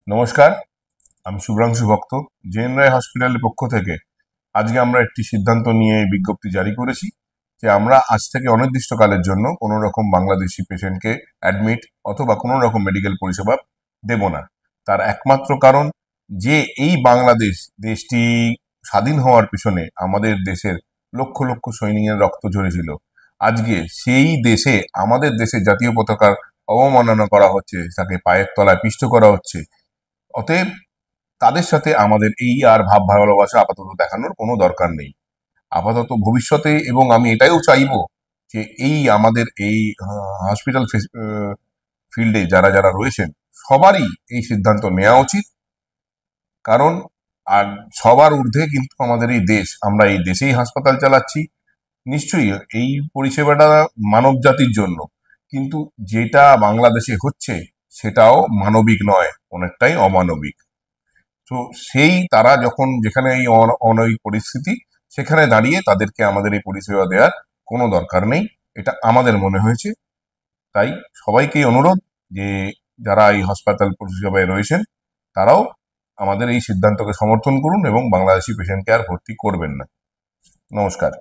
নমস্কার, আমি শুভ্রাংশু ভক্ত। জেএন রায় হসপিটালের পক্ষ থেকে আজকে আমরা একটি সিদ্ধান্ত নিয়ে বিজ্ঞপ্তি জারি করেছি যে আমরা আজ থেকে অনির্দিষ্টকালের জন্য কোনো রকম বাংলাদেশি পেশেন্টকে অ্যাডমিট অথবা কোনো রকম মেডিকেল পরিষেবা দেব না। তার একমাত্র কারণ যে এই বাংলাদেশ দেশটি স্বাধীন হওয়ার পিছনে আমাদের দেশের লক্ষ লক্ষ সৈনিকের রক্ত ঝরেছিল। আজকে সেই দেশে আমাদের দেশের জাতীয় পতাকার অবমাননা করা হচ্ছে, তাকে পায়ের তলায় পিষ্ট করা হচ্ছে। অতএব তাদের সাথে আমাদের এই আর ভাব ভালোবাসা আপাতত দেখানোর কোনো দরকার নেই। আপাতত ভবিষ্যতে, এবং আমি এটাও চাইবো যে এই আমাদের এই হসপিটাল ফিল্ডে যারা যারা রয়েছেন সবারই এই সিদ্ধান্ত নেওয়া উচিত। কারণ আর সবার ঊর্ধ্বে কিন্তু আমাদের এই দেশ, আমরা এই দেশেই হাসপাতাল চালাচ্ছি। নিশ্চয়ই এই পরিষেবাটা মানব জাতির জন্য, কিন্তু যেটা বাংলাদেশে হচ্ছে সেটাও মানবিক নয়, অনেকটাই অমানবিক। তো সেই তারা যখন যেখানে এই অনৈতিক পরিস্থিতি, সেখানে দাঁড়িয়ে তাদেরকে আমাদের এই পরিষেবা দেওয়ার কোনো দরকার নেই, এটা আমাদের মনে হয়েছে। তাই সবাইকেই অনুরোধ যে যারা এই হাসপাতাল পরিষেবায় রয়েছেন তারাও আমাদের এই সিদ্ধান্তকে সমর্থন করুন এবং বাংলাদেশি পেশেন্টকে আর ভর্তি করবেন না। নমস্কার।